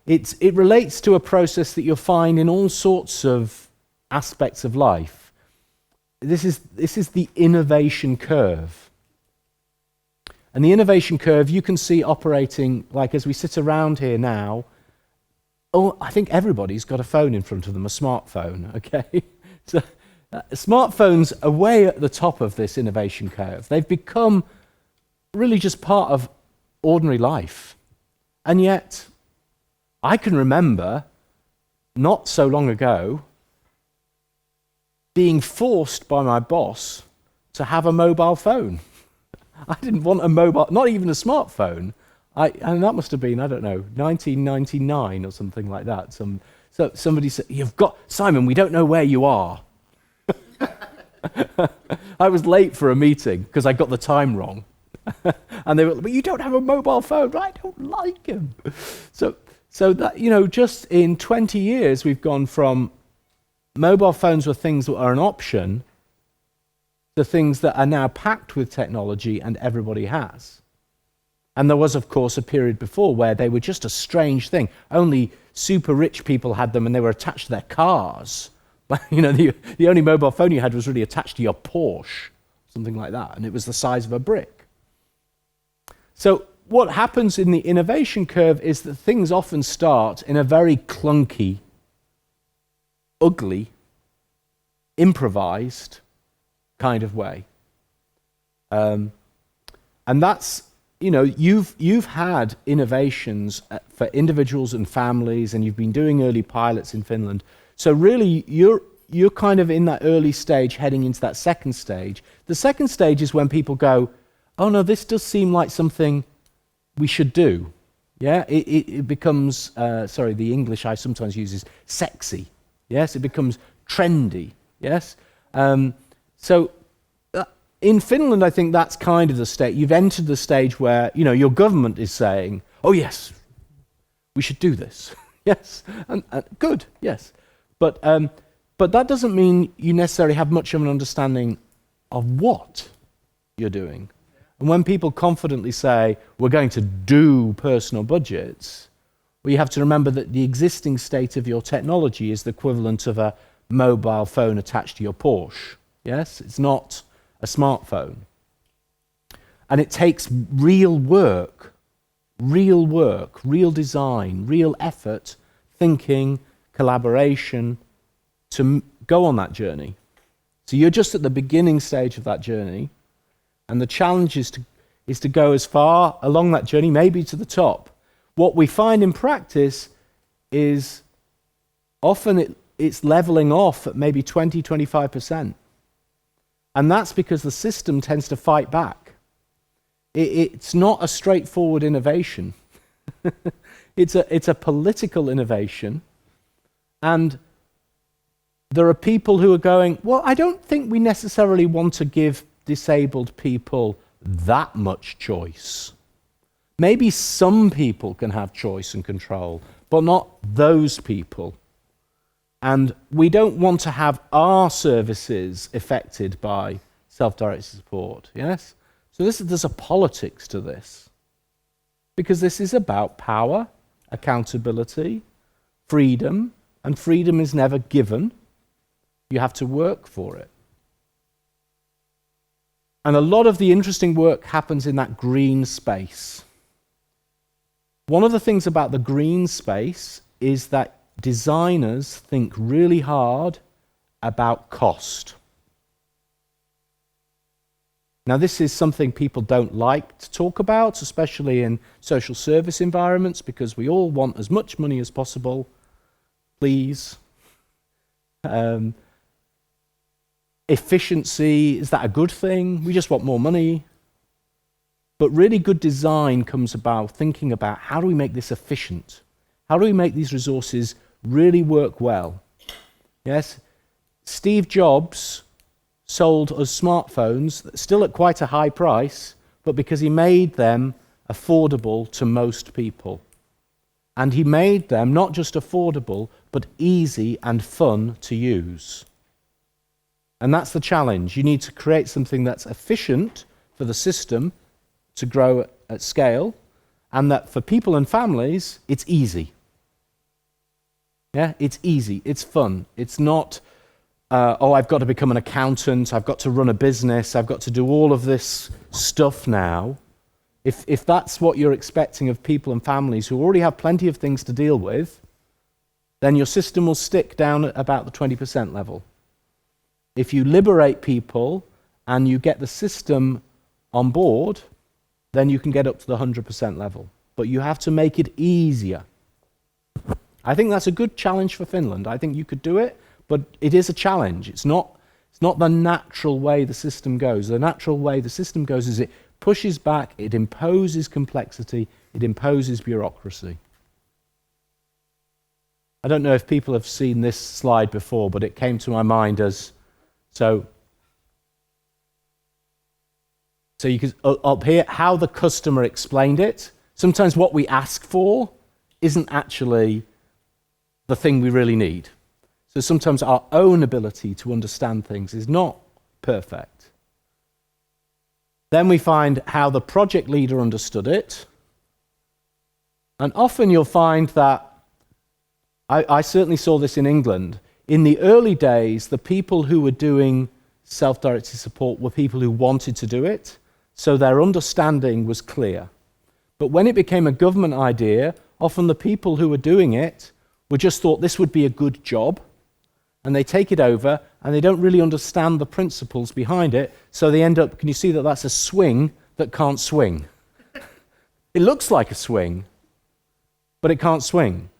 It relates to a process that you'll find in all sorts of aspects of life. This is the innovation curve. And the innovation curve you can see operating, like as we sit around here now, I think everybody's got a phone in front of them, a smartphone, okay? So smartphones are way at the top of this innovation curve. They've become really just part of ordinary life. And yet, I can remember, not so long ago, being forced by my boss to have a mobile phone. I didn't want a mobile, not even a smartphone. And that must have been, 1999 or something like that. So somebody said, Simon, we don't know where you are. I was late for a meeting because I got the time wrong. And they were, but you don't have a mobile phone. But I don't like him. So that, just in 20 years, we've gone from mobile phones were things that are an option to things that are now packed with technology and everybody has. And there was, of course, a period before where they were just a strange thing. Only super rich people had them and they were attached to their cars. But, the only mobile phone you had was really attached to your Porsche, something like that, and it was the size of a brick. So what happens in the innovation curve is that things often start in a very clunky, ugly, improvised kind of way. And that's, you've had innovations for individuals and families, and you've been doing early pilots in Finland. So really, you're kind of in that early stage, heading into that second stage. The second stage is when people go, oh no, this does seem like something we should do. Yeah, it becomes, the English I sometimes use is sexy. Yes, it becomes trendy. Yes, in Finland, I think that's kind of the state. You've entered the stage where, your government is saying, oh yes, we should do this. Yes, and good, yes. But that doesn't mean you necessarily have much of an understanding of what you're doing. And when people confidently say, we're going to do personal budgets, well, you have to remember that the existing state of your technology is the equivalent of a mobile phone attached to your Porsche. Yes, it's not a smartphone. And it takes real work, real design, real effort, thinking, collaboration to go on that journey. So you're just at the beginning stage of that journey, and the challenge is to go as far along that journey, maybe to the top. What we find in practice is often it's leveling off at maybe 20-25%. And that's because the system tends to fight back. It's not a straightforward innovation. It's a political innovation, and there are people who are going, well, I don't think we necessarily want to give disabled people that much choice. Maybe some people can have choice and control, but not those people. And we don't want to have our services affected by self-directed support, yes? So there's a politics to this. Because this is about power, accountability, freedom, and freedom is never given. You have to work for it. And a lot of the interesting work happens in that green space. One of the things about the green space is that designers think really hard about cost. Now, this is something people don't like to talk about, especially in social service environments, because we all want as much money as possible. Please. Efficiency, is that a good thing? We just want more money. But really good design comes about thinking about how do we make this efficient? How do we make these resources really work well? Yes? Steve Jobs sold us smartphones, still at quite a high price, but because he made them affordable to most people. And he made them not just affordable, but easy and fun to use. And that's the challenge. You need to create something that's efficient for the system to grow at scale, and that for people and families, it's easy. Yeah, it's easy, it's fun. It's not, I've got to become an accountant, I've got to run a business, I've got to do all of this stuff now. If that's what you're expecting of people and families who already have plenty of things to deal with, then your system will stick down at about the 20% level. If you liberate people and you get the system on board, then you can get up to the 100% level. But you have to make it easier. I think that's a good challenge for Finland. I think you could do it, but it is a challenge. It's not the natural way the system goes. The natural way the system goes is it pushes back, it imposes complexity, it imposes bureaucracy. I don't know if people have seen this slide before, but it came to my mind as, so you can, up here, how the customer explained it. Sometimes what we ask for isn't actually the thing we really need. So sometimes our own ability to understand things is not perfect. Then we find how the project leader understood it. And often you'll find that, I certainly saw this in England, in the early days, the people who were doing self-directed support were people who wanted to do it, so their understanding was clear. But when it became a government idea, often the people who were doing it were just thought this would be a good job, and they take it over, and they don't really understand the principles behind it, so they end up, can you see that that's a swing that can't swing? It looks like a swing, but it can't swing.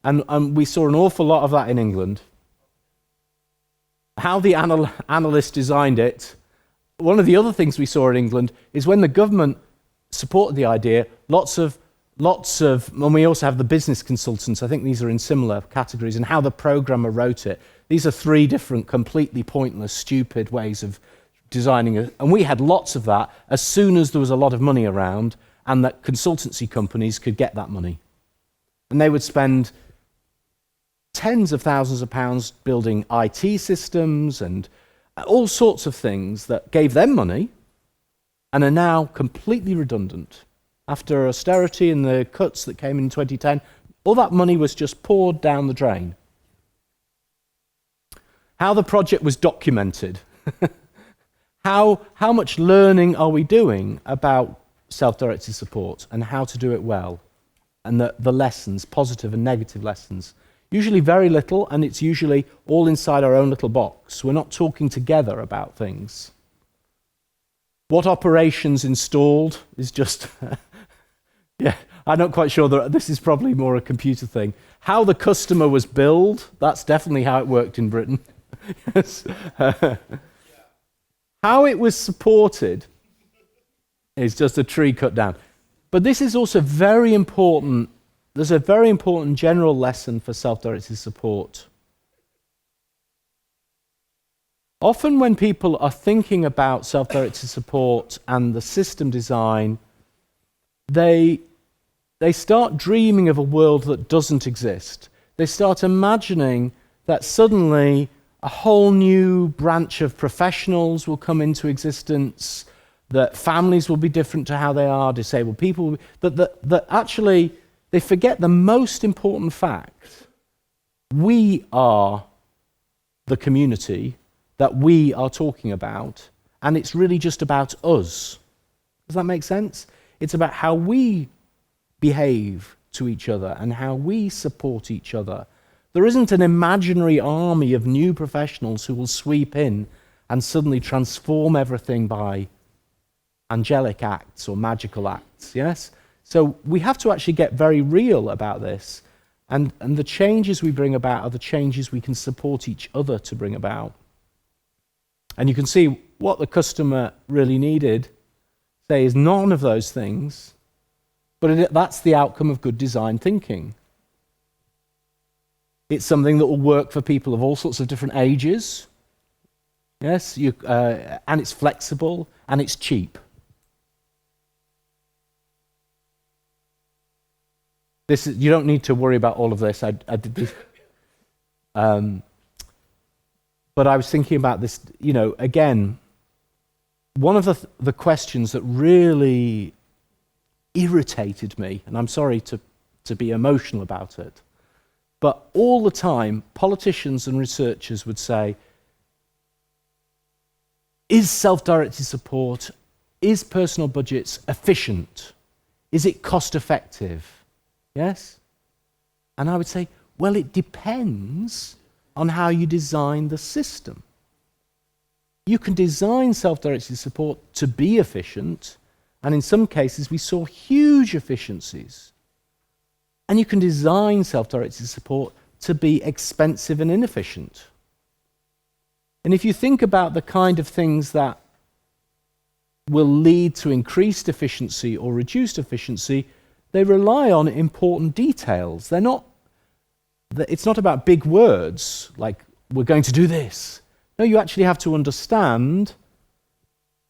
And we saw an awful lot of that in England. How the analyst designed it, one of the other things we saw in England is when the government supported the idea, lots of, and we also have the business consultants, I think these are in similar categories, and how the programmer wrote it. These are three different, completely pointless, stupid ways of designing it. And we had lots of that as soon as there was a lot of money around and that consultancy companies could get that money. And they would spend tens of thousands of pounds building IT systems and all sorts of things that gave them money and are now completely redundant. After austerity and the cuts that came in 2010, all that money was just poured down the drain. How the project was documented. How much learning are we doing about self-directed support and how to do it well? And the lessons, positive and negative lessons. Usually very little, and it's usually all inside our own little box. We're not talking together about things. What operations installed is just, yeah, I'm not quite sure that this is probably more a computer thing. How the customer was billed, that's definitely how it worked in Britain. Yes. How it was supported. It's just a tree cut down. But this is also very important. There's a very important general lesson for self-directed support. Often when people are thinking about self-directed support and the system design, they start dreaming of a world that doesn't exist. They start imagining that suddenly a whole new branch of professionals will come into existence, that families will be different to how they are, disabled people will be, that actually they forget the most important fact. We are the community that we are talking about, and it's really just about us. Does that make sense? It's about how we behave to each other and how we support each other. There isn't an imaginary army of new professionals who will sweep in and suddenly transform everything by angelic acts or magical acts, yes? So we have to actually get very real about this, and the changes we bring about are the changes we can support each other to bring about. And you can see what the customer really needed, say, is none of those things, but that's the outcome of good design thinking. It's something that will work for people of all sorts of different ages, yes, and it's flexible, and it's cheap. You don't need to worry about all of this. I did this. But I was thinking about this, again, one of the questions that really irritated me, and I'm sorry to be emotional about it, but all the time, politicians and researchers would say, is self-directed support, is personal budgets efficient? Is it cost-effective? Yes? And I would say, well, it depends on how you design the system. You can design self-directed support to be efficient, and in some cases we saw huge efficiencies. And you can design self-directed support to be expensive and inefficient. And if you think about the kind of things that will lead to increased efficiency or reduced efficiency, they rely on important details. It's not about big words, like, we're going to do this. No, you actually have to understand,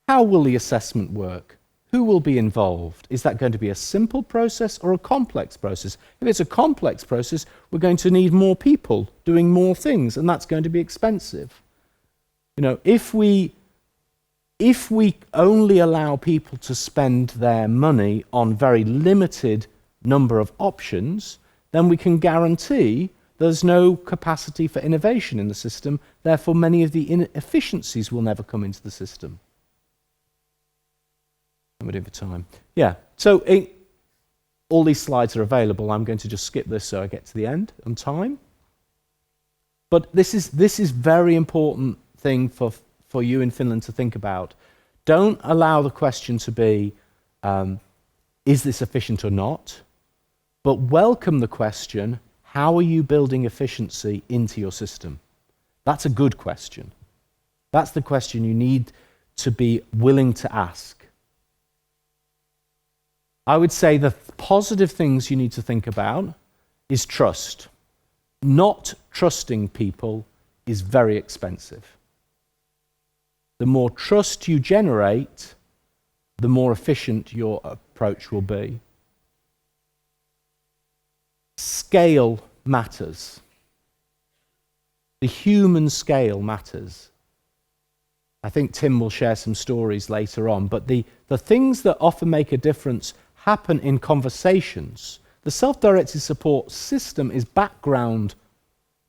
how will the assessment work? Who will be involved? Is that going to be a simple process or a complex process? If it's a complex process, we're going to need more people doing more things, and that's going to be expensive. If we only allow people to spend their money on very limited number of options, then we can guarantee there's no capacity for innovation in the system. Therefore, many of the inefficiencies will never come into the system. How am I doing for time? Yeah, so all these slides are available. I'm going to just skip this so I get to the end on time. But this is very important thing for you in Finland to think about. Don't allow the question to be, is this efficient or not? But welcome the question, how are you building efficiency into your system? That's a good question. That's the question you need to be willing to ask. I would say the positive things you need to think about is trust. Not trusting people is very expensive. The more trust you generate, the more efficient your approach will be. Scale matters. The human scale matters. I think Tim will share some stories later on, but the things that often make a difference happen in conversations. The self-directed support system is background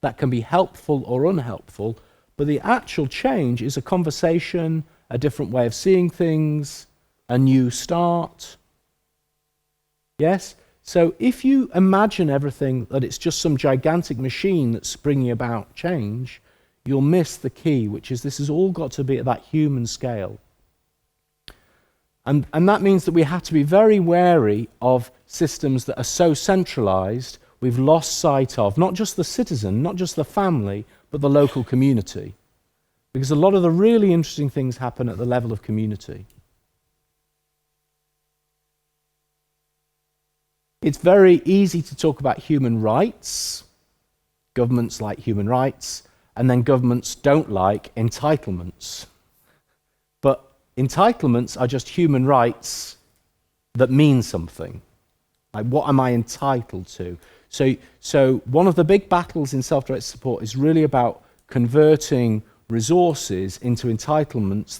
that can be helpful or unhelpful, but the actual change is a conversation, a different way of seeing things, a new start. Yes? So if you imagine everything that it's just some gigantic machine that's bringing about change, you'll miss the key, which is this has all got to be at that human scale. And that means that we have to be very wary of systems that are so centralized, we've lost sight of not just the citizen, not just the family, but the local community. Because a lot of the really interesting things happen at the level of community. It's very easy to talk about human rights. Governments like human rights, and then governments don't like entitlements. But entitlements are just human rights that mean something. Like, what am I entitled to? So one of the big battles in self-directed support is really about converting resources into entitlements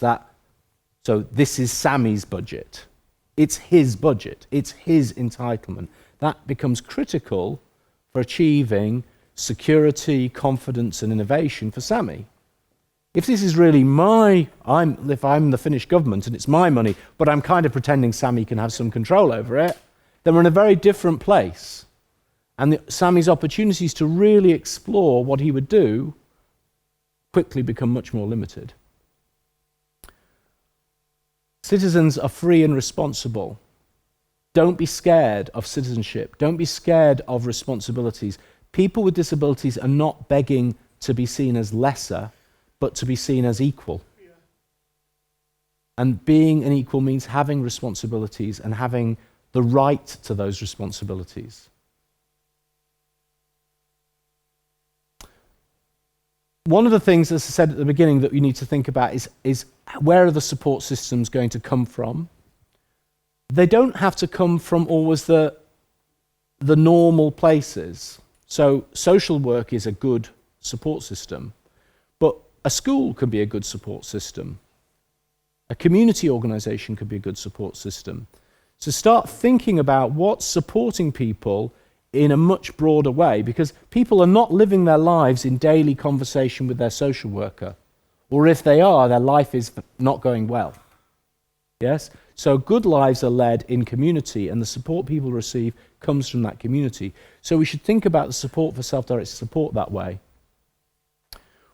so this is Sammy's budget. It's his budget. It's his entitlement. That becomes critical for achieving security, confidence, and innovation for Sammy. If this is really if I'm the Finnish government and it's my money, but I'm kind of pretending Sammy can have some control over it, then we're in a very different place. And Sammy's opportunities to really explore what he would do quickly become much more limited. Citizens are free and responsible. Don't be scared of citizenship. Don't be scared of responsibilities. People with disabilities are not begging to be seen as lesser, but to be seen as equal. Yeah. And being an equal means having responsibilities and having the right to those responsibilities. One of the things, as I said at the beginning, that we need to think about is where are the support systems going to come from? They don't have to come from always the normal places. So social work is a good support system, but a school can be a good support system. A community organisation could be a good support system. So start thinking about what's supporting people in a much broader way, because people are not living their lives in daily conversation with their social worker. Or if they are, their life is not going well. Yes? So good lives are led in community, and the support people receive comes from that community. So we should think about the support for self-directed support that way.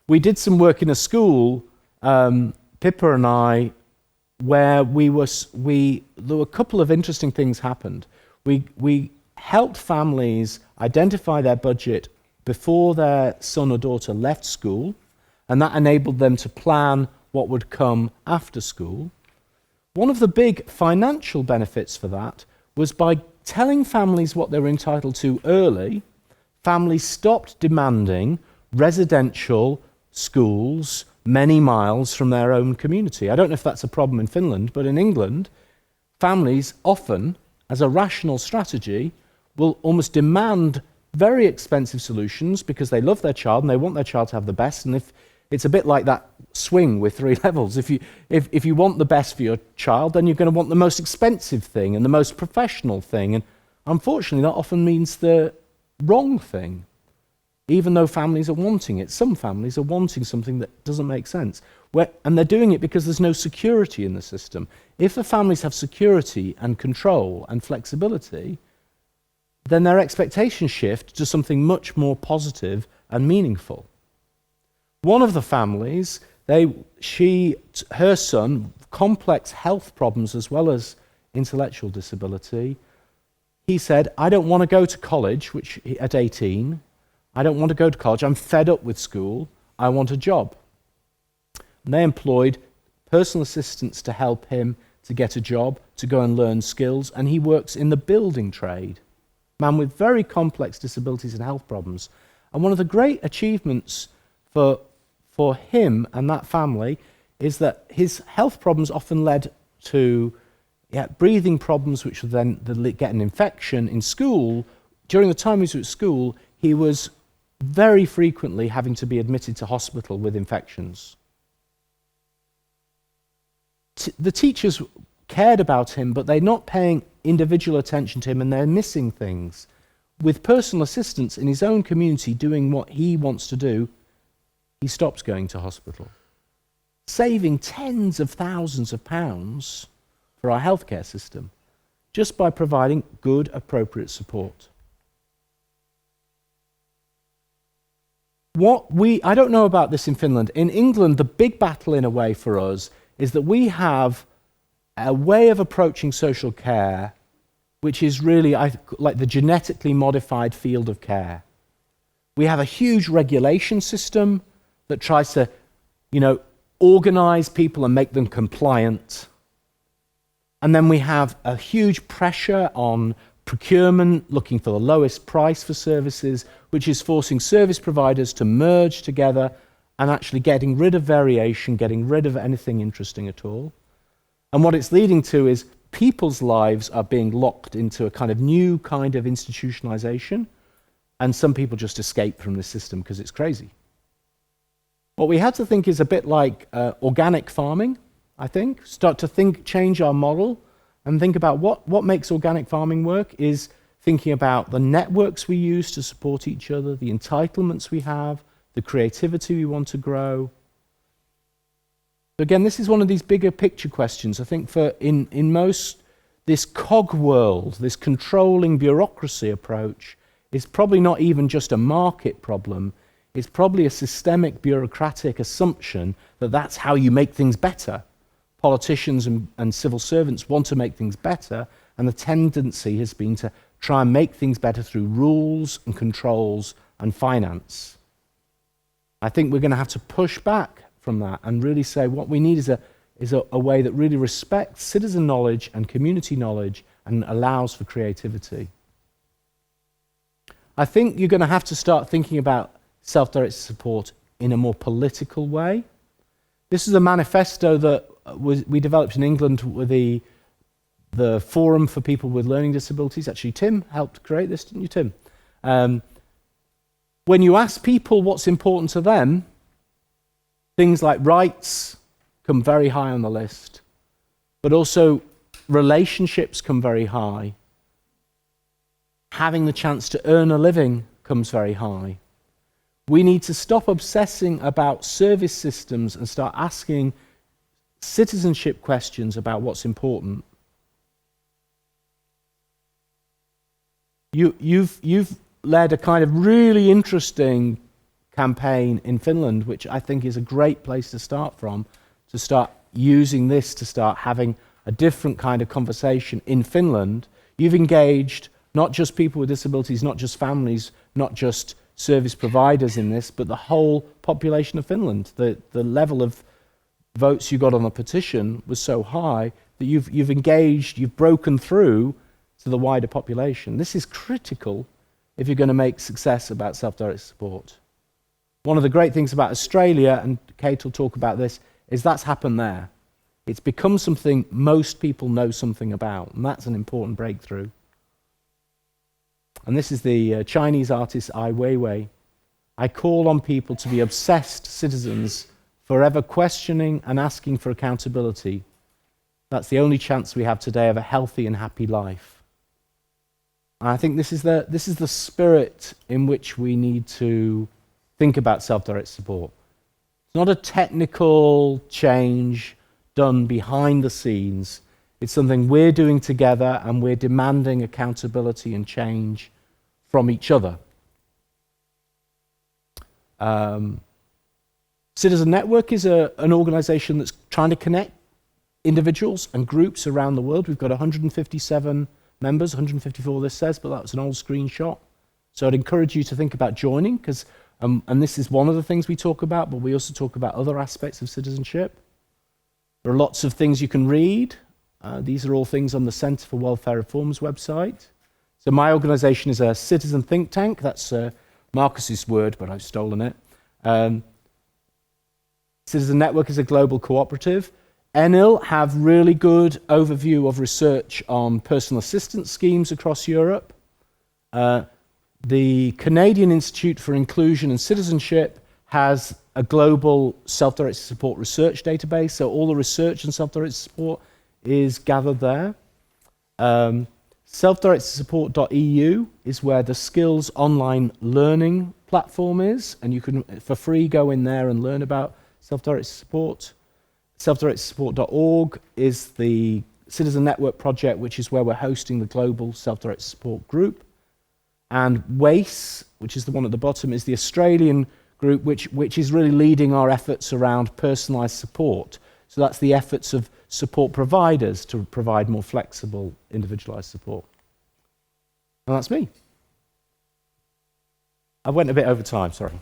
We did some work in a school, Pippa and I, where there were a couple of interesting things happened. We helped families identify their budget before their son or daughter left school, and that enabled them to plan what would come after school. One of the big financial benefits for that was by telling families what they were entitled to early, families stopped demanding residential schools many miles from their own community. I don't know if that's a problem in Finland, but in England, families often, as a rational strategy, will almost demand very expensive solutions because they love their child and they want their child to have the best. And if it's a bit like that swing with 3 levels. If you want the best for your child, then you're going to want the most expensive thing and the most professional thing. And unfortunately, that often means the wrong thing, even though families are wanting it. Some families are wanting something that doesn't make sense. And they're doing it because there's no security in the system. If the families have security and control and flexibility, then their expectations shift to something much more positive and meaningful. One of the families, her son, complex health problems as well as intellectual disability, he said, I don't want to go to college, which at 18, I don't want to go to college, I'm fed up with school, I want a job. And they employed personal assistants to help him to get a job, to go and learn skills, and he works in the building trade. Man with very complex disabilities and health problems. And one of the great achievements for him and that family is that his health problems often led to breathing problems, which would then get an infection in school. During the time he was at school, he was very frequently having to be admitted to hospital with infections. The teachers cared about him, but they're not paying individual attention to him, and they're missing things. With personal assistance in his own community doing what he wants to do, he stops going to hospital, saving tens of thousands of pounds for our healthcare system just by providing good, appropriate support. I don't know about this in Finland. In England, the big battle in a way for us is that we have a way of approaching social care which is really like the genetically modified field of care. We have a huge regulation system that tries to, organize people and make them compliant. And then we have a huge pressure on procurement, looking for the lowest price for services, which is forcing service providers to merge together and actually getting rid of variation, getting rid of anything interesting at all. And what it's leading to is people's lives are being locked into a kind of new kind of institutionalization, and some people just escape from the system because it's crazy. What we have to think is a bit like organic farming, I think. Start to think, change our model, and think about what makes organic farming work is thinking about the networks we use to support each other, the entitlements we have, the creativity we want to grow. Again, this is one of these bigger picture questions. I think for in most, this cog world, this controlling bureaucracy approach is probably not even just a market problem. It's probably a systemic bureaucratic assumption that that's how you make things better. Politicians and civil servants want to make things better, and the tendency has been to try and make things better through rules and controls and finance. I think we're going to have to push back from that and really say what we need is a way that really respects citizen knowledge and community knowledge and allows for creativity. I think you're going to have to start thinking about self-directed support in a more political way. This is a manifesto that we developed in England with the Forum for People with Learning Disabilities. Actually, Tim helped create this, didn't you, Tim? When you ask people what's important to them, things like rights come very high on the list, but also relationships come very high. Having the chance to earn a living comes very high. We need to stop obsessing about service systems and start asking citizenship questions about what's important. You've led a kind of really interesting campaign in Finland, which I think is a great place to start from, to start using this to start having a different kind of conversation in Finland. You've engaged not just people with disabilities, not just families, not just service providers in this, but the whole population of Finland. The level of votes you got on the petition was so high that you've engaged, you've broken through to the wider population. This is critical if you're going to make success about self-directed support. One of the great things about Australia, and Kate will talk about this, is that's happened there. It's become something most people know something about, and that's an important breakthrough. And this is the Chinese artist Ai Weiwei. I call on people to be obsessed citizens, forever questioning and asking for accountability. That's the only chance we have today of a healthy and happy life. And I think this is the spirit in which we need to think about self-directed support. It's not a technical change done behind the scenes. It's something we're doing together, and we're demanding accountability and change from each other. Citizen Network is an organization that's trying to connect individuals and groups around the world. We've got 157 members, 154 this says, but that was an old screenshot. So I'd encourage you to think about joining, because and this is one of the things we talk about, but we also talk about other aspects of citizenship. There are lots of things you can read. These are all things on the Centre for Welfare Reform's website. So my organisation is a citizen think tank. That's Marcus's word, but I've stolen it. Citizen Network is a global cooperative. Enil have really good overview of research on personal assistance schemes across Europe. The Canadian Institute for Inclusion and Citizenship has a global self-directed support research database, so all the research and self-directed support is gathered there. Self-directedsupport.eu is where the skills online learning platform is, and you can, for free, go in there and learn about self-directed support. Self-directedsupport.org is the Citizen Network project, which is where we're hosting the global self-directed support group. And WACE, which is the one at the bottom, is the Australian group, which is really leading our efforts around personalised support. So that's the efforts of support providers to provide more flexible, individualised support. And that's me. I went a bit over time, sorry.